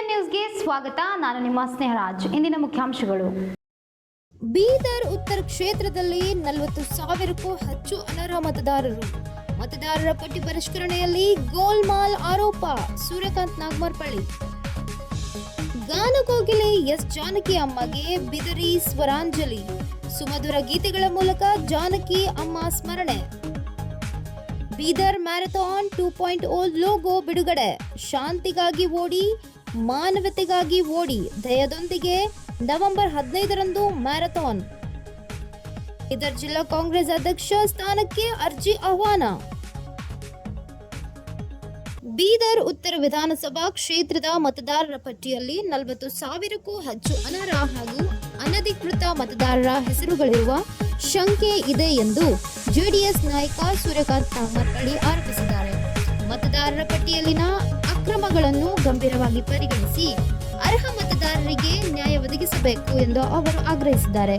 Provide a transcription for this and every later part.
KTN ನ್ಯೂಸ್ಗೆ ಸ್ವಾಗತ. ನಾನು ನಿಮ್ಮ ಸ್ನೇಹರಾಜ್. ಇಂದಿನ ಮುಖ್ಯಾಂಶಗಳು. ಬೀದರ್ ಉತ್ತರ ಕ್ಷೇತ್ರದಲ್ಲಿ 40,000ಕ್ಕೂ ಹೆಚ್ಚು ಅನರ್ಹ ಮತದಾರರು. ಮತದಾರರ ಪಟ್ಟಿ ಪರಿಷ್ಕರಣೆಯಲ್ಲಿ ಗೋಲ್ಮಾಲ್ ಆರೋಪ. ಸೂರ್ಯಕಾಂತ್ ನಾಗಮರ್ಪಳ್ಳಿ. ಗಾನಕೋಗಿಲೆ ಎಸ್ ಜಾನಕಿ ಅಮ್ಮಗೆ ಬಿದರಿ ಸ್ವರಾಂಜಲಿ. ಸುಮಧುರ ಗೀತೆಗಳ ಮೂಲಕ ಜಾನಕಿ ಅಮ್ಮ ಸ್ಮರಣೆ. ಬೀದರ್ ಮ್ಯಾರಥಾನ್ 2.0 ಲೋಗೋ ಬಿಡುಗಡೆ. ಶಾಂತಿಗಾಗಿ ಓಡಿ, ಮಾನವತೆಗಾಗಿ ಓಡಿ ಧ್ಯೇಯದೊಂದಿಗೆ ನವೆಂಬರ್ 15ರಂದು ಮ್ಯಾರಥಾನ್. ಬೀದರ್ ಜಿಲ್ಲಾ ಕಾಂಗ್ರೆಸ್ ಅಧ್ಯಕ್ಷ ಸ್ಥಾನಕ್ಕೆ ಅರ್ಜಿ ಆಹ್ವಾನ. ಬೀದರ್ ಉತ್ತರ ವಿಧಾನಸಭಾ ಕ್ಷೇತ್ರದ ಮತದಾರರ ಪಟ್ಟಿಯಲ್ಲಿ 40,000ಕ್ಕೂ ಹೆಚ್ಚು ಅನರ್ಹ ಹಾಗೂ ಅನಧಿಕೃತ ಮತದಾರರ ಹೆಸರುಗಳಿರುವ ಶಂಕೆ ಇದೆ ಎಂದು ಜೆಡಿಎಸ್ ನಾಯಕ ಸೂರ್ಯಕಾಂತ್ ನಾಗಮರ್ಪಳ್ಳಿ ಆರೋಪಿಸಿದ್ದಾರೆ. ಮತದಾರರ ಪಟ್ಟಿಯಲ್ಲಿನ ಅಕ್ರಮಗಳನ್ನು ಗಂಭೀರವಾಗಿ ಪರಿಗಣಿಸಿ ಅರ್ಹ ಮತದಾರರಿಗೆ ನ್ಯಾಯ ಒದಗಿಸಬೇಕು ಎಂದು ಅವರು ಆಗ್ರಹಿಸಿದ್ದಾರೆ.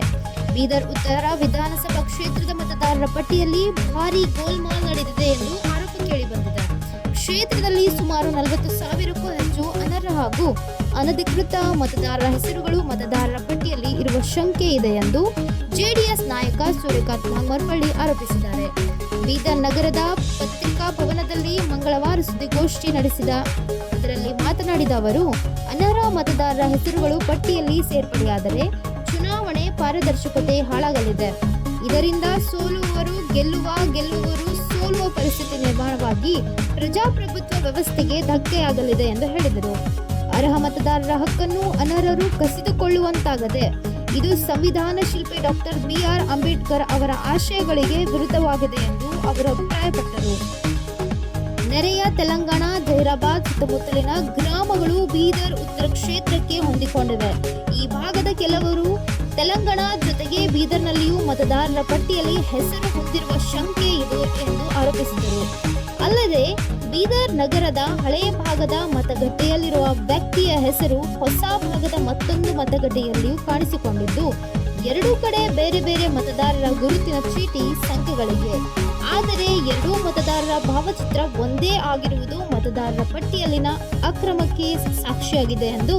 ಬೀದರ್ ಉತ್ತರ ವಿಧಾನಸಭಾ ಕ್ಷೇತ್ರದ ಮತದಾರರ ಪಟ್ಟಿಯಲ್ಲಿ ಭಾರೀ ಗೋಲ್ಮಾಲ್ ನಡೆದಿದೆ ಎಂದು ಆರೋಪ ಕೇಳಿಬಂದಿದೆ. ಕ್ಷೇತ್ರದಲ್ಲಿ ಸುಮಾರು 40,000ಕ್ಕೂ ಹೆಚ್ಚು ಅನರ್ಹ ಹಾಗೂ ಅನಧಿಕೃತ ಮತದಾರರ ಹೆಸರುಗಳು ಮತದಾರರ ಪಟ್ಟಿಯಲ್ಲಿ ಇರುವ ಶಂಕೆ ಇದೆ ಎಂದು ಜೆಡಿಎಸ್ ನಾಯಕ ಸೂರ್ಯಕಾಂತ್ ನಾಗಮರ್ಪಳ್ಳಿ ಆರೋಪಿಸಿದ್ದಾರೆ. ಬೀದರ್ ನಗರದ ಪತ್ರಿಕಾ ಭವನದಲ್ಲಿ ಮಂಗಳವಾರ ಸುದ್ದಿಗೋಷ್ಠಿ ಅದರಲ್ಲಿ ಮಾತನಾಡಿದ ಅವರು, ಅನರ್ಹ ಮತದಾರರ ಹೆಸರುಗಳು ಪಟ್ಟಿಯಲ್ಲಿ ಸೇರ್ಪಡೆಯಾದರೆ ಚುನಾವಣೆ ಪಾರದರ್ಶಕತೆ ಹಾಳಾಗಲಿದೆ. ಇದರಿಂದ ಸೋಲುವವರು ಗೆಲ್ಲುವವರು ಸೋಲುವ ಪರಿಸ್ಥಿತಿ ನಿರ್ಮಾಣವಾಗಿ ಪ್ರಜಾಪ್ರಭುತ್ವ ವ್ಯವಸ್ಥೆಗೆ ಧಕ್ಕೆಯಾಗಲಿದೆ ಎಂದು ಹೇಳಿದರು. ಅರ್ಹ ಮತದಾರರ ಹಕ್ಕನ್ನು ಅನರ್ಹರು ಕಸಿದುಕೊಳ್ಳುವಂತಾಗದೆ ಇದು ಸಂವಿಧಾನ ಶಿಲ್ಪಿ ಡಾಕ್ಟರ್ BR ಅಂಬೇಡ್ಕರ್ ಅವರ ಆಶಯಗಳಿಗೆ ವಿರುದ್ಧವಾಗಿದೆ ಎಂದು ಅವರು ಅಭಿಪ್ರಾಯಪಟ್ಟರು. ನೆರೆಯ ತೆಲಂಗಾಣ ಜಹೀರಾಬಾದ್ ಸುತ್ತಮುತ್ತಲಿನ ಗ್ರಾಮಗಳು ಬೀದರ್ ಉತ್ತರ ಕ್ಷೇತ್ರಕ್ಕೆ ಹೊಂದಿಕೊಂಡಿವೆ. ಈ ಭಾಗದ ಕೆಲವರು ತೆಲಂಗಾಣ ಜೊತೆಗೆ ಬೀದರ್ನಲ್ಲಿಯೂ ಮತದಾರರ ಪಟ್ಟಿಯಲ್ಲಿ ಹೆಸರು ಹೊಂದಿರುವ ಶಂಕೆ ಇದೆ ಎಂದು ಆರೋಪಿಸಿದರು. ಅಲ್ಲದೆ ಬೀದರ್ ನಗರದ ಹಳೆಯ ಭಾಗದ ಮತಗಟ್ಟೆಯಲ್ಲಿರುವ ವ್ಯಕ್ತಿಯ ಹೆಸರು ಹೊಸ ಭಾಗದ ಮತ್ತೊಂದು ಮತಗಟ್ಟೆಯಲ್ಲಿಯೂ ಕಾಣಿಸಿಕೊಂಡಿದ್ದು, ಎರಡೂ ಕಡೆ ಬೇರೆ ಬೇರೆ ಮತದಾರರ ಗುರುತಿನ ಚೀಟಿ ಸಂಖ್ಯೆಗಳಿವೆ. ಆದರೆ ಎರಡೂ ಮತದಾರರ ಭಾವಚಿತ್ರ ಒಂದೇ ಆಗಿರುವುದು ಮತದಾರರ ಪಟ್ಟಿಯಲ್ಲಿನ ಅಕ್ರಮಕ್ಕೆ ಸಾಕ್ಷಿಯಾಗಿದೆ ಎಂದು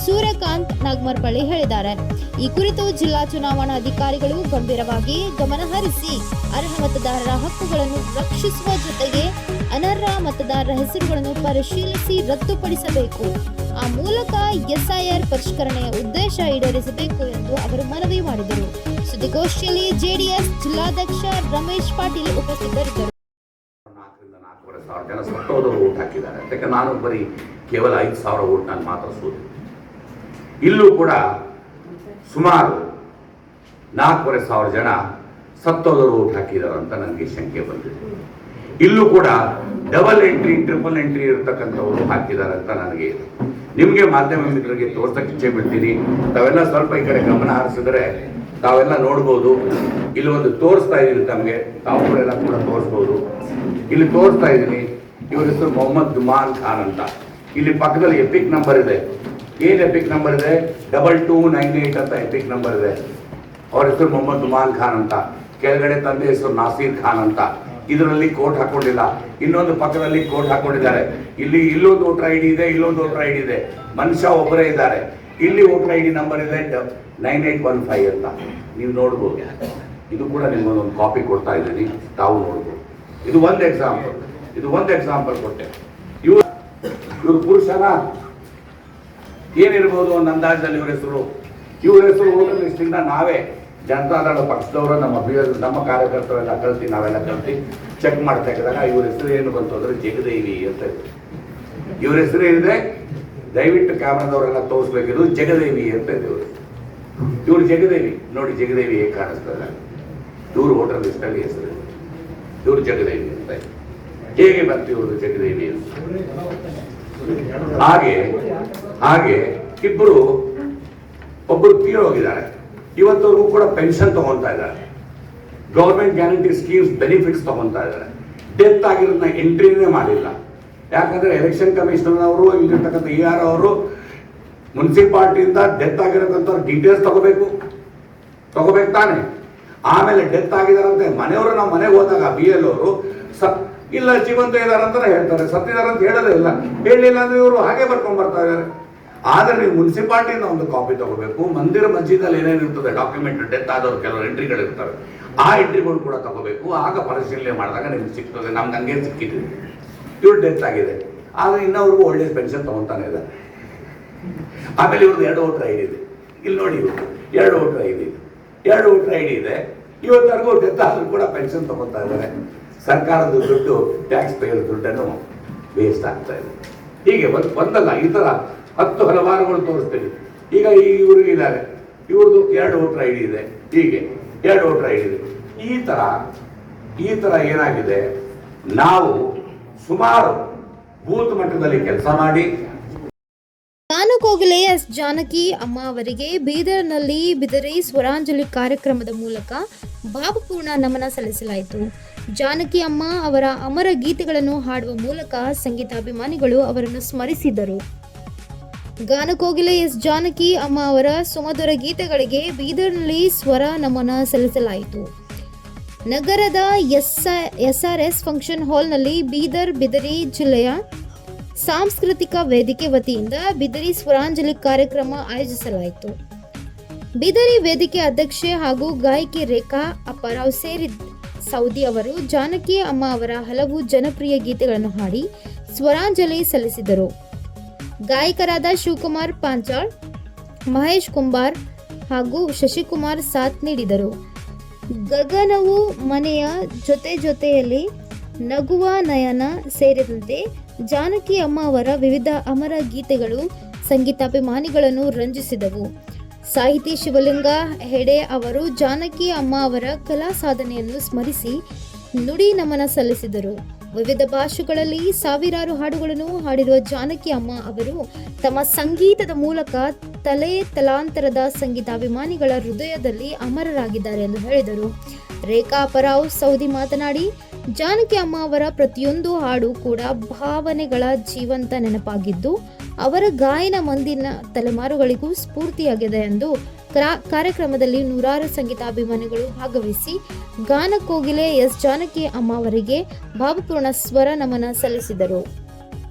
ಸೂರ್ಯಕಾಂತ್ ನಾಗಮರ್ಪಳ್ಳಿ ಹೇಳಿದ್ದಾರೆ. ಈ ಕುರಿತು ಜಿಲ್ಲಾ ಚುನಾವಣಾ ಅಧಿಕಾರಿಗಳು ಗಂಭೀರವಾಗಿ ಗಮನಹರಿಸಿ ಅರ್ಹ ಮತದಾರರ ಹಕ್ಕುಗಳನ್ನು ರಕ್ಷಿಸುವ ಜೊತೆಗೆ ಅನರ್ಹ ಮತದಾರರ ಹೆಸರುಗಳನ್ನು ಪರಿಶೀಲಿಸಿ ರದ್ದುಪಡಿಸಬೇಕು. ಆ ಮೂಲಕ SIR ಪರಿಷ್ಕರಣೆಯ ಉದ್ದೇಶ ಈಡೇರಿಸಬೇಕು ಎಂದು ಅವರು ಮನವಿ ಮಾಡಿದರು. ಸುದ್ದಿಗೋಷ್ಠಿಯಲ್ಲಿ ಜೆಡಿಎಸ್ ಜಿಲ್ಲಾಧ್ಯಕ್ಷ ರಮೇಶ್ ಪಾಟೀಲ್ ಉಪಸ್ಥಿತರಿದ್ದರು. 4,000 ಜನ ಸತ್ತೋದವರು ಓಟ್ ಹಾಕಿದ್ದಾರೆ. ಯಾಕೆ ನಾನು ಬರೀ ಕೇವಲ 5,000 ಓಟ್ ನಾನು ಮಾತ್ರ ಸೋತೆ. ಇಲ್ಲೂ ಕೂಡ ಸುಮಾರು 4,500 ಜನ ಸತ್ತೋದವರು ಓಟ್ ಹಾಕಿದ್ದಾರೆ ಅಂತ ನನಗೆ ಶಂಕೆ ಬಂದಿದೆ. ಇಲ್ಲೂ ಕೂಡ ಡಬಲ್ ಎಂಟ್ರಿ, ಟ್ರಿಪಲ್ ಎಂಟ್ರಿ ಇರತಕ್ಕಂಥವ್ರು ಹಾಕಿದ್ದಾರೆ ಅಂತ ನನಗೆ ಇದೆ. ನಿಮಗೆ ಮಾಧ್ಯಮ ಮಿತ್ರರಿಗೆ ತೋರ್ಸಕ್ಕೆ ಇಚ್ಛೆ ಬಿಡ್ತೀನಿ. ತಾವೆಲ್ಲ ಸ್ವಲ್ಪ ಈ ಕಡೆ ಗಮನ ಹರಿಸಿದ್ರೆ ತಾವೆಲ್ಲ ನೋಡ್ಬೋದು. ಇಲ್ಲಿ ಒಂದು ತೋರಿಸ್ತಾ ಇದ್ದೀನಿ ತಮಗೆ, ತಾವುಗಳೆಲ್ಲ ಕೂಡ ತೋರಿಸ್ಬೋದು. ಇಲ್ಲಿ ತೋರಿಸ್ತಾ ಇದ್ದೀನಿ. ಇವ್ರ ಹೆಸರು ಮೊಹಮ್ಮದ್ ದುಮಾನ್ ಖಾನ್ ಅಂತ. ಇಲ್ಲಿ ಪಕ್ಕದಲ್ಲಿ ಎಪಿಕ್ ನಂಬರ್ ಇದೆ. ಏನು ಎಪಿಕ್ ನಂಬರ್ ಇದೆ? 2298 ಅಂತ ಎಪಿಕ್ ನಂಬರ್ ಇದೆ. ಅವ್ರ ಹೆಸರು ಮೊಹಮ್ಮದ್ ದುಮಾನ್ ಖಾನ್ ಅಂತ. ಕೆಳಗಡೆ ತಂದೆ ಹೆಸರು ನಾಸೀರ್ ಖಾನ್ ಅಂತ. ಇದರಲ್ಲಿ ಕೋಟ್ ಹಾಕೊಂಡಿಲ್ಲ. ಇನ್ನೊಂದು ಪಕ್ಕದಲ್ಲಿ ಕೋಟ್ ಹಾಕೊಂಡಿದ್ದಾರೆ. ಇಲ್ಲೊಂದು ವೋಟರ್ ID ಇದೆ, ಇಲ್ಲೊಂದು ವೋಟರ್ ID ಇದೆ. ಮನುಷ್ಯ ಒಬ್ಬರೇ ಇದ್ದಾರೆ. ಇಲ್ಲಿ ವೋಟರ್ ID ನಂಬರ್ ಇದೆ 9815 ಅಂತ. ನೀವು ನೋಡ್ಬೋದು. ಇದು ಕೂಡ ನಿಮ್ಗೊಂದೊಂದು ಕಾಪಿ ಕೊಡ್ತಾ ಇದ್ದೀನಿ, ತಾವು ನೋಡ್ಬೋದು. ಇದು ಒಂದು ಎಕ್ಸಾಂಪಲ್ ಕೊಟ್ಟೆ. ಇವರು ಪುರುಷನ ಏನಿರ್ಬೋದು ಒಂದು ಅಂದಾಜಲ್ಲಿ ಇವ್ರ ಹೆಸರು ವೋಟರ್ ಲಿಸ್ಟಿಂದ ನಾವೇ ಜನತಾದಳ ಪಕ್ಷದವರು ನಮ್ಮ ಕಾರ್ಯಕರ್ತರೆಲ್ಲ ನಾವೆಲ್ಲ ಕಲ್ತಿ ಚೆಕ್ ಮಾಡ್ತಾ ಇದ್ದಾಗ ಇವ್ರ ಹೆಸರು ಏನು ಬಂತು ಅಂದ್ರೆ ಜಗದೇವಿ ಅಂತ ಇದೆ. ಇವ್ರ ಹೆಸರು ಏನಿದೆ ದಯವಿಟ್ಟು ಕ್ಯಾಮ್ರಾದವರೆಲ್ಲ ತೋರಿಸ್ಬೇಕಿದ್ರು ಜಗದೇವಿ ಅಂತ ಇದೆ. ಇವ್ರು ಜಗದೇವಿ ನೋಡಿ, ಜಗದೇವಿ ಹೇಗೆ ಕಾಣಿಸ್ತದೆ. ಇವ್ರು ವೋಟರ್ ಲಿಸ್ಟಲ್ಲಿ ಹೆಸರು, ಇವ್ರು ಜಗದೇವಿ ಅಂತ. ಹೇಗೆ ಬಂತು ಇವರು ಜಗದೇವಿ ಅಂತ? ಹಾಗೆ ಒಬ್ಬರು ತೀರೋಗಿದ್ದಾರೆ. ಇವತ್ತವರೆಗೂ ಕೂಡ ಪೆನ್ಷನ್ ತಗೊಂತಾ ಇದ್ದಾರೆ. ಗೌರ್ಮೆಂಟ್ ಗ್ಯಾರಂಟಿ ಸ್ಕೀಮ್ಸ್ ಬೆನಿಫಿಟ್ಸ್ ತಗೊಂತಾ ಇದ್ದಾರೆ. ಡೆತ್ ಆಗಿರೋದನ್ನ ಎಂಟ್ರಿನೇ ಮಾಡಿಲ್ಲ. ಯಾಕಂದ್ರೆ ಎಲೆಕ್ಷನ್ ಕಮಿಷನರ್ ಅವರು, ಇಲ್ಲಿರ್ತಕ್ಕಂಥ ER ಅವರು ಮುನ್ಸಿಪಾಲಿಟಿಯಿಂದ ಡೆತ್ ಆಗಿರೋದಂತ ಡೀಟೇಲ್ಸ್ ತಗೋಬೇಕು ತಾನೆ. ಆಮೇಲೆ ಡೆತ್ ಆಗಿದಾರಂತೆ ಮನೆಯವರು, ನಾವು ಮನೆಗೆ ಹೋದಾಗ BL ಅವರು ಇಲ್ಲ ಜೀವಂತ ಇದಾರಂತ ಹೇಳ್ತಾರೆ, ಸತ್ತಿದಾರಂತ ಹೇಳೋದೇ ಇಲ್ಲ. ಹೇಳಲಿಲ್ಲ ಅಂದ್ರೆ ಇವರು ಹಾಗೆ ಬರ್ಕೊಂಡ್ ಬರ್ತಾ ಇದ್ದಾರೆ. ಆದರೆ ನೀವು ಮುನ್ಸಿಪಾಲ್ಟಿಯಿಂದ ಒಂದು ಕಾಪಿ ತಗೋಬೇಕು. ಮಂದಿರ ಮಸ್ಜಿದಲ್ಲಿ ಏನೇನು ಇರ್ತದೆ ಡಾಕ್ಯುಮೆಂಟ್, ಡೆತ್ ಆದವ್ರು ಕೆಲವು ಎಂಟ್ರಿಗಳು ಇರ್ತವೆ, ಆ ಎಂಟ್ರಿಗಳು ಕೂಡ ತಗೋಬೇಕು. ಆಗ ಪರಿಶೀಲನೆ ಮಾಡಿದಾಗ ನಿಮ್ಗೆ ಸಿಗ್ತದೆ. ನಮ್ಗೆ ಹಂಗೆ ಸಿಕ್ಕಿದ್ವಿ, ಇವ್ರು ಡೆತ್ ಆಗಿದೆ, ಆದರೆ ಇನ್ನೊಬ್ರಿಗೂ ಒಳ್ಳೆ ಪೆನ್ಷನ್ ತಗೊತಾನೆ ಇದ್ದಾರೆ. ಆಮೇಲೆ ಇವ್ರದ್ದು 2 ವೋಟರ್ ಐಡಿ ಇದೆ. ಇಲ್ಲಿ ನೋಡಿ, ಇವ್ರು 2 ವೋಟರ್ ಐಡಿ ಇದೆ, 2 ವೋಟರ್ ಐಡಿ ಇದೆ. ಇವತ್ತರೆಗೂ ಡೆತ್ ಆದರೂ ಕೂಡ ಪೆನ್ಷನ್ ತಗೊತಾ ಇದ್ದಾರೆ. ಸರ್ಕಾರದ ದುಡ್ಡು, ಟ್ಯಾಕ್ಸ್ ಪೇಯರ್ ದುಡ್ಡನ್ನು ವೇಸ್ಟ್ ಆಗ್ತಾ ಇದೆ. ಹೀಗೆ ಒಂದಲ್ಲ, ಈ ಥರ 10 ಹಲವಾರುಗಳು ತೋರಿಸ್ತೀವಿ. ಈಗ ಇವ್ರಿಗೆ ಇದ್ದಾರೆ, ಇವ್ರದ್ದು 2 ವೋಟರ್ ಐಡಿ ಇದೆ, ಹೀಗೆ 2 ವೋಟರ್ ಐಡಿ ಇದೆ. ಈ ಥರ ಏನಾಗಿದೆ, ನಾವು ಸುಮಾರು ಬೂತ್ ಮಟ್ಟದಲ್ಲಿ ಕೆಲಸ ಮಾಡಿ ಗಾನಕೋಗಿಲೆ ಎಸ್ ಜಾನಕಿ ಅಮ್ಮ ಅವರಿಗೆ ಬೀದರ್ನಲ್ಲಿ ಬಿದರಿ ಸ್ವರಾಂಜಲಿ ಕಾರ್ಯಕ್ರಮದ ಮೂಲಕ ಭಾವಪೂರ್ಣ ನಮನ ಸಲ್ಲಿಸಲಾಯಿತು. ಜಾನಕಿ ಅಮ್ಮ ಅವರ ಅಮರ ಗೀತೆಗಳನ್ನು ಹಾಡುವ ಮೂಲಕ ಸಂಗೀತಾಭಿಮಾನಿಗಳು ಅವರನ್ನು ಸ್ಮರಿಸಿದರು. ಗಾನಕೋಗಿಲೆ ಎಸ್ ಜಾನಕಿ ಅಮ್ಮ ಅವರ ಸುಮಧುರ ಗೀತೆಗಳಿಗೆ ಬೀದರ್ನಲ್ಲಿ ಸ್ವರ ನಮನ ಸಲ್ಲಿಸಲಾಯಿತು. ನಗರದ SRS ಫಂಕ್ಷನ್ ಹಾಲ್ನಲ್ಲಿ ಬೀದರ್ ಬಿದರಿ ಜಿಲ್ಲೆಯ ಸಾಂಸ್ಕೃತಿಕ ವೇದಿಕೆ ವತಿಯಿಂದ ಬಿದರಿ ಸ್ವರಾಂಜಲಿ ಕಾರ್ಯಕ್ರಮ ಆಯೋಜಿಸಲಾಯಿತು. ಬಿದರಿ ವೇದಿಕೆ ಅಧ್ಯಕ್ಷೆ ಹಾಗೂ ಗಾಯಕಿ ರೇಖಾ ಅಪ್ಪಾರಾವ್ ಸೌದಿ ಅವರು ಜಾನಕಿ ಅಮ್ಮ ಅವರ ಹಲವು ಜನಪ್ರಿಯ ಗೀತೆಗಳನ್ನು ಹಾಡಿ ಸ್ವರಾಂಜಲಿ ಸಲ್ಲಿಸಿದರು. ಗಾಯಕರಾದ ಶಿವಕುಮಾರ್ ಪಾಂಚಾಳ್, ಮಹೇಶ್ ಕುಂಬಾರ್ ಹಾಗೂ ಶಶಿಕುಮಾರ್ ಸಾಥ್ ನೀಡಿದರು. ಗಗನವು ಮನೆಯ ಜೊತೆಯಲ್ಲಿ ನಗುವ ನಯನ ಸೇರಿದಂತೆ ಜಾನಕಿ ಅಮ್ಮ ಅವರ ವಿವಿಧ ಅಮರ ಗೀತೆಗಳು ಸಂಗೀತಾಭಿಮಾನಿಗಳನ್ನು ರಂಜಿಸಿದವು. ಸಾಹಿತಿ ಶಿವಲಿಂಗ ಹೆಡೆ ಅವರು ಜಾನಕಿ ಅಮ್ಮ ಅವರ ಕಲಾ ಸಾಧನೆಯನ್ನು ಸ್ಮರಿಸಿ ನುಡಿ ನಮನ ಸಲ್ಲಿಸಿದರು. ವಿವಿಧ ಭಾಷೆಗಳಲ್ಲಿ ಸಾವಿರಾರು ಹಾಡುಗಳನ್ನು ಹಾಡಿರುವ ಜಾನಕಿ ಅಮ್ಮ ಅವರು ತಮ್ಮ ಸಂಗೀತದ ಮೂಲಕ ತಲಾಂತರದ ಸಂಗೀತಾಭಿಮಾನಿಗಳ ಹೃದಯದಲ್ಲಿ ಅಮರರಾಗಿದ್ದಾರೆ ಎಂದು ಹೇಳಿದರು. ರೇಖಾ ಅಪ್ಪಾರಾವ್ ಸೌದಿ ಮಾತನಾಡಿ, ಜಾನಕಿ ಅಮ್ಮ ಅವರ ಪ್ರತಿಯೊಂದು ಹಾಡು ಕೂಡ ಭಾವನೆಗಳ ಜೀವಂತ ನೆನಪಾಗಿದ್ದು ಅವರ ಗಾಯನ ಮುಂದಿನ ತಲೆಮಾರುಗಳಿಗೂ ಸ್ಫೂರ್ತಿಯಾಗಿದೆ ಎಂದು ಕಾರ್ಯಕ್ರಮದಲ್ಲಿ ನೂರಾರು ಸಂಗೀತಾಭಿಮಾನಿಗಳು ಭಾಗವಹಿಸಿ ಗಾನಕೋಗಿಲೆ ಎಸ್ ಜಾನಕಿ ಅಮ್ಮ ಅವರಿಗೆ ಭಾವಪೂರ್ಣ ಸ್ವರ ನಮನ ಸಲ್ಲಿಸಿದರು.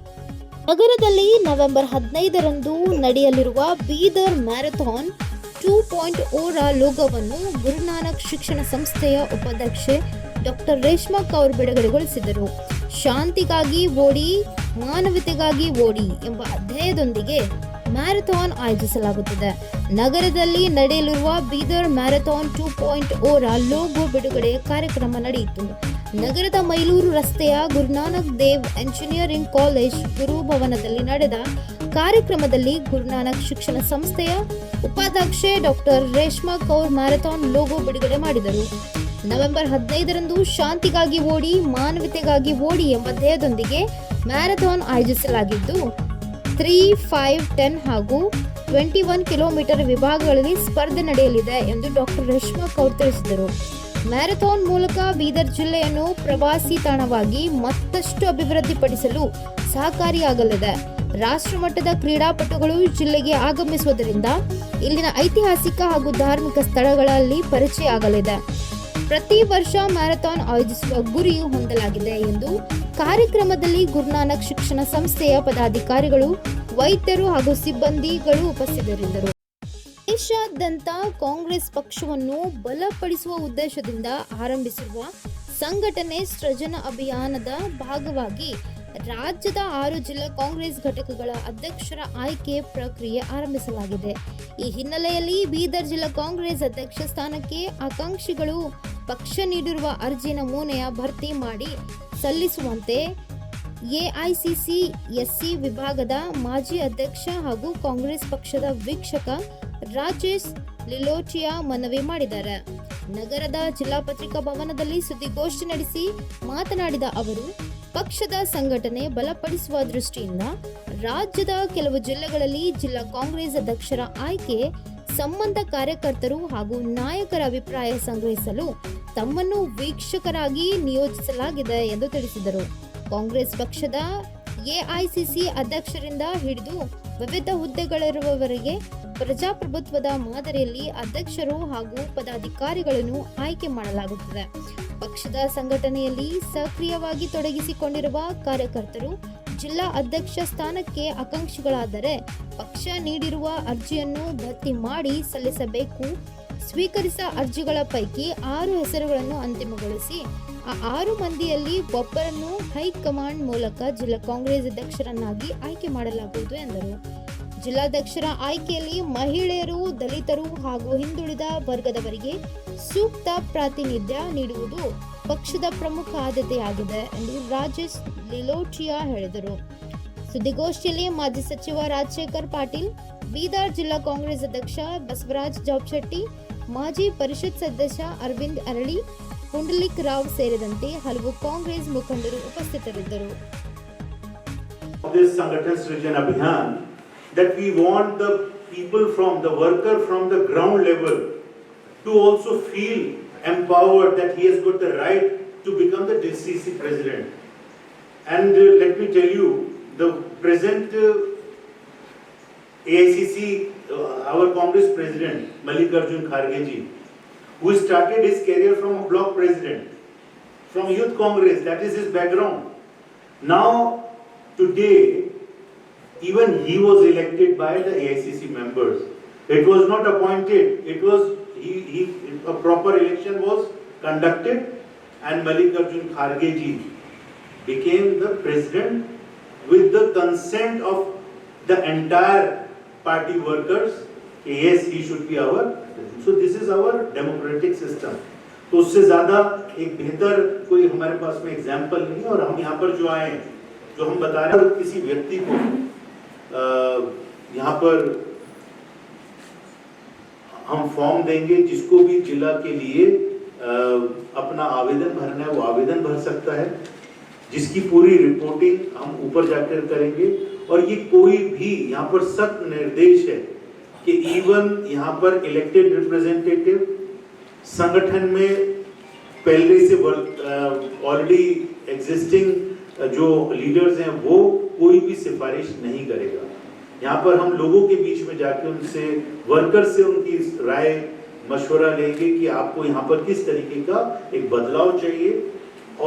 ನಗರದಲ್ಲಿ ನವೆಂಬರ್ 15ರಂದು ನಡೆಯಲಿರುವ ಬೀದರ್ ಮ್ಯಾರಥಾನ್ 2.0 ರ ಲೋಗೋವನ್ನು ಗುರುನಾನಕ್ ಶಿಕ್ಷಣ ಸಂಸ್ಥೆಯ ಉಪಾಧ್ಯಕ್ಷೆ ಡಾಕ್ಟರ್ ರೇಷ್ಮಾ ಕೌರ್ ಬಿಡುಗಡೆಗೊಳಿಸಿದರು. ಶಾಂತಿಗಾಗಿ ಓಡಿ, ಮಾನವತೆಗಾಗಿ ಓಡಿ ಎಂಬ ಧ್ಯೇಯದೊಂದಿಗೆ ಮ್ಯಾರಥಾನ್ ಆಯೋಜಿಸಲಾಗುತ್ತದೆ. ನಗರದಲ್ಲಿ ನಡೆಯಲಿರುವ ಬೀದರ್ ಮ್ಯಾರಥಾನ್ 2.0 ರ ಲೋಗೋ ಬಿಡುಗಡೆ ಕಾರ್ಯಕ್ರಮ ನಡೆಯಿತು. ನಗರದ ಮೈಲೂರು ರಸ್ತೆಯ ಗುರುನಾನಕ್ ದೇವ್ ಎಂಜಿನಿಯರಿಂಗ್ ಕಾಲೇಜ್ ಗುರುಭವನದಲ್ಲಿ ನಡೆದ ಕಾರ್ಯಕ್ರಮದಲ್ಲಿ ಗುರುನಾನಕ್ ಶಿಕ್ಷಣ ಸಂಸ್ಥೆಯ ಉಪಾಧ್ಯಕ್ಷೆ doctor Reshma Kaur marathon logo ಬಿಡುಗಡೆ ಮಾಡಿದರು. ನವೆಂಬರ್ 15ರಂದು ಶಾಂತಿಗಾಗಿ ಓಡಿ, ಮಾನವತೆಗಾಗಿ ಓಡಿ ಎಂಬ ಧ್ಯೇಯದೊಂದಿಗೆ ಮ್ಯಾರಥಾನ್ ಆಯೋಜಿಸಲಾಗಿದ್ದು 3, 5, 10 ಹಾಗೂ 21 ಕಿಲೋಮೀಟರ್ ವಿಭಾಗಗಳಲ್ಲಿ ಸ್ಪರ್ಧೆ ನಡೆಯಲಿದೆ ಎಂದು ಡಾಕ್ಟರ್ ರೇಷ್ಮಾ ಕೌರ್ ತಿಳಿಸಿದರು. ಮ್ಯಾರಥಾನ್ ಮೂಲಕ ಬೀದರ್ ಜಿಲ್ಲೆಯನ್ನು ಪ್ರವಾಸಿ ತಾಣವಾಗಿ ಮತ್ತಷ್ಟು ಅಭಿವೃದ್ಧಿಪಡಿಸಲು ಸಹಕಾರಿಯಾಗಲಿದೆ. ರಾಷ್ಟ್ರಮಟ್ಟದ ಕ್ರೀಡಾಪಟುಗಳು ಜಿಲ್ಲೆಗೆ ಆಗಮಿಸುವುದರಿಂದ ಇಲ್ಲಿನ ಐತಿಹಾಸಿಕ ಹಾಗೂ ಧಾರ್ಮಿಕ ಸ್ಥಳಗಳಲ್ಲಿ ಪರಿಚಯ ಆಗಲಿದೆ. ಪ್ರತಿ ವರ್ಷ ಮ್ಯಾರಥಾನ್ ಆಯೋಜಿಸುವ ಗುರಿ ಹೊಂದಲಾಗಿದೆ ಎಂದು ಕಾರ್ಯಕ್ರಮದಲ್ಲಿ ಗುರುನಾನಕ್ ಶಿಕ್ಷಣ ಸಂಸ್ಥೆಯ ಪದಾಧಿಕಾರಿಗಳು, ವೈದ್ಯರು ಹಾಗೂ ಸಿಬ್ಬಂದಿಗಳು ಉಪಸ್ಥಿತರಿದ್ದರು. ದೇಶಾದ್ಯಂತ ಕಾಂಗ್ರೆಸ್ ಪಕ್ಷವನ್ನು ಬಲಪಡಿಸುವ ಉದ್ದೇಶದಿಂದ ಆರಂಭಿಸಿರುವ ಸಂಘಟನೆ ಸೃಜನ ಅಭಿಯಾನದ ಭಾಗವಾಗಿ ರಾಜ್ಯದ 6 ಜಿಲ್ಲಾ ಕಾಂಗ್ರೆಸ್ ಘಟಕಗಳ ಅಧ್ಯಕ್ಷರ ಆಯ್ಕೆ ಪ್ರಕ್ರಿಯೆ ಆರಂಭಿಸಲಾಗಿದೆ. ಈ ಹಿನ್ನೆಲೆಯಲ್ಲಿ ಬೀದರ್ ಜಿಲ್ಲಾ ಕಾಂಗ್ರೆಸ್ ಅಧ್ಯಕ್ಷ ಸ್ಥಾನಕ್ಕೆ ಆಕಾಂಕ್ಷಿಗಳು ಪಕ್ಷ ನೀಡಿರುವ ಅರ್ಜಿ ನಮೂನೆಯ ಭರ್ತಿ ಮಾಡಿ ಸಲ್ಲಿಸುವಂತೆ ಎಐಸಿಸಿ ಎಸ್ಸಿ ವಿಭಾಗದ ಮಾಜಿ ಅಧ್ಯಕ್ಷ ಹಾಗೂ ಕಾಂಗ್ರೆಸ್ ಪಕ್ಷದ ವೀಕ್ಷಕ ರಾಜೇಶ್ ಲಿಲೋಟಿಯಾ ಮನವಿ ಮಾಡಿದ್ದಾರೆ. ನಗರದ ಜಿಲ್ಲಾ ಪತ್ರಿಕಾ ಭವನದಲ್ಲಿ ಸುದ್ದಿಗೋಷ್ಠಿ ನಡೆಸಿ ಮಾತನಾಡಿದ ಅವರು, ಪಕ್ಷದ ಸಂಘಟನೆ ಬಲಪಡಿಸುವ ದೃಷ್ಟಿಯಿಂದ ರಾಜ್ಯದ ಕೆಲವು ಜಿಲ್ಲೆಗಳಲ್ಲಿ ಜಿಲ್ಲಾ ಕಾಂಗ್ರೆಸ್ ಅಧ್ಯಕ್ಷರ ಆಯ್ಕೆ ಸಂಬಂಧ ಕಾರ್ಯಕರ್ತರು ಹಾಗೂ ನಾಯಕರ ಅಭಿಪ್ರಾಯ ಸಂಗ್ರಹಿಸಲು ತಮ್ಮನ್ನು ವೀಕ್ಷಕರಾಗಿ ನಿಯೋಜಿಸಲಾಗಿದೆ ಎಂದು ತಿಳಿಸಿದರು. ಕಾಂಗ್ರೆಸ್ ಪಕ್ಷದ ಎಐಸಿಸಿ ಅಧ್ಯಕ್ಷರಿಂದ ಹಿಡಿದು ವಿವಿಧ ಹುದ್ದೆಗಳಿರುವವರೆಗೆ ಪ್ರಜಾಪ್ರಭುತ್ವದ ಮಾದರಿಯಲ್ಲಿ ಅಧ್ಯಕ್ಷರು ಹಾಗೂ ಪದಾಧಿಕಾರಿಗಳನ್ನು ಆಯ್ಕೆ ಮಾಡಲಾಗುತ್ತದೆ. ಪಕ್ಷದ ಸಂಘಟನೆಯಲ್ಲಿ ಸಕ್ರಿಯವಾಗಿ ತೊಡಗಿಸಿಕೊಂಡಿರುವ ಕಾರ್ಯಕರ್ತರು ಜಿಲ್ಲಾ ಅಧ್ಯಕ್ಷ ಸ್ಥಾನಕ್ಕೆ ಆಕಾಂಕ್ಷಿಗಳಾದರೆ ಪಕ್ಷ ನೀಡಿರುವ ಅರ್ಜಿಯನ್ನು ಭರ್ತಿ ಮಾಡಿ ಸಲ್ಲಿಸಬೇಕು. ಸ್ವೀಕರಿಸಿದ ಅರ್ಜಿಗಳ ಪೈಕಿ 6 ಹೆಸರುಗಳನ್ನು ಅಂತಿಮಗೊಳಿಸಿ ಆ 6 ಮಂದಿಯಲ್ಲಿ ಒಬ್ಬರನ್ನು ಹೈಕಮಾಂಡ್ ಮೂಲಕ ಜಿಲ್ಲಾ ಕಾಂಗ್ರೆಸ್ ಅಧ್ಯಕ್ಷರನ್ನಾಗಿ ಆಯ್ಕೆ ಮಾಡಲಾಗುವುದು ಎಂದರು. ಜಿಲ್ಲಾಧ್ಯಕ್ಷರ ಆಯ್ಕೆಯಲ್ಲಿ ಮಹಿಳೆಯರು, ದಲಿತರು ಹಾಗೂ ಹಿಂದುಳಿದ ವರ್ಗದವರಿಗೆ ಸೂಕ್ತ ಪ್ರಾತಿನಿಧ್ಯ ನೀಡುವುದು ಪಕ್ಷದ ಪ್ರಮುಖ ಆದ್ಯತೆಯಾಗಿದೆ ಎಂದು ರಾಜೇಶ್ ಲಿಲೋಟಿಯಾ ಹೇಳಿದರು. ಸುದ್ದಿಗೋಷ್ಠಿಯಲ್ಲಿ ಮಾಜಿ ಸಚಿವ ರಾಜಶೇಖರ್ ಪಾಟೀಲ್, ಬೀದರ್ ಜಿಲ್ಲಾ ಕಾಂಗ್ರೆಸ್ ಅಧ್ಯಕ್ಷ ಬಸವರಾಜ್ ಜಾಬ್ಶೆಟ್ಟಿ, ಮಾಜಿ ಪರಿಷತ್ ಸದಸ್ಯ ಅರವಿಂದ್ ಅರಳಿ, ಪುಂಡಲಿಕ್ ರಾವ್ ಸೇರಿದಂತೆ ಹಲವು ಕಾಂಗ್ರೆಸ್ ಮುಖಂಡರು ಉಪಸ್ಥಿತರಿದ್ದರು. This Sangathan Srijan Abhiyan, that we want the people from the worker from the ground level to also feel empowered that he has got the right to become the DCC president. And let me tell you, the present AICC, our Congress president, Mallikarjun Kharge ji, who started his career from a block president, from Youth Congress, that is his background. Now, today, even he was elected by the AICC members. It was not appointed. It was a proper election was conducted, and Mallikarjun Kharge ji became the president with the consent of the entire party workers. Yes, he should be our. So this is our democratic system. तो उससे ज्यादा एक बेहतर कोई हमारे पास में example नहीं है. और हम यहाँ पर जो आए हैं, जो हम बता रहे हैं, किसी व्यक्ति को यहाँ पर हम फॉर्म देंगे. जिसको भी जिला के लिए अपना आवेदन भरना है वो आवेदन भर सकता है, जिसकी पूरी रिपोर्टिंग हम ऊपर जाकर करेंगे. और ये कोई भी यहाँ पर सख्त निर्देश है कि इवन यहाँ पर इलेक्टेड रिप्रेजेंटेटिव संगठन में पहले से ऑलरेडी एग्जिस्टिंग जो लीडर्स हैं वो कोई भी सिफारिश नहीं करेगा. यहाँ पर हम लोगों के बीच में जाके उनसे, वर्कर से उनकी राय मशवरा लेंगे कि आपको यहाँ पर किस तरीके का एक बदलाव चाहिए.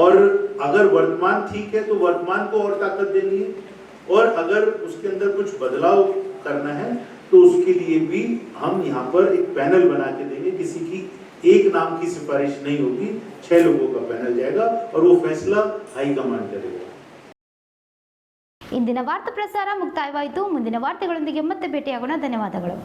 और अगर वर्तमान ठीक है तो वर्तमान को और ताकत देनी है, और अगर उसके अंदर कुछ बदलाव करना है तो उसके लिए भी हम यहाँ पर एक पैनल बना के देंगे. किसी की एक नाम की सिफारिश नहीं होगी, 6 लोगों का पैनल जाएगा और वो फैसला हाईकमांड करेगा. ಇಂದಿನ ವಾರ್ತಾ ಪ್ರಸಾರ ಮುಕ್ತಾಯವಾಯಿತು. ಮುಂದಿನ ವಾರ್ತೆಗಳೊಂದಿಗೆ ಮತ್ತೆ ಭೇಟಿಯಾಗೋಣ. ಧನ್ಯವಾದಗಳು.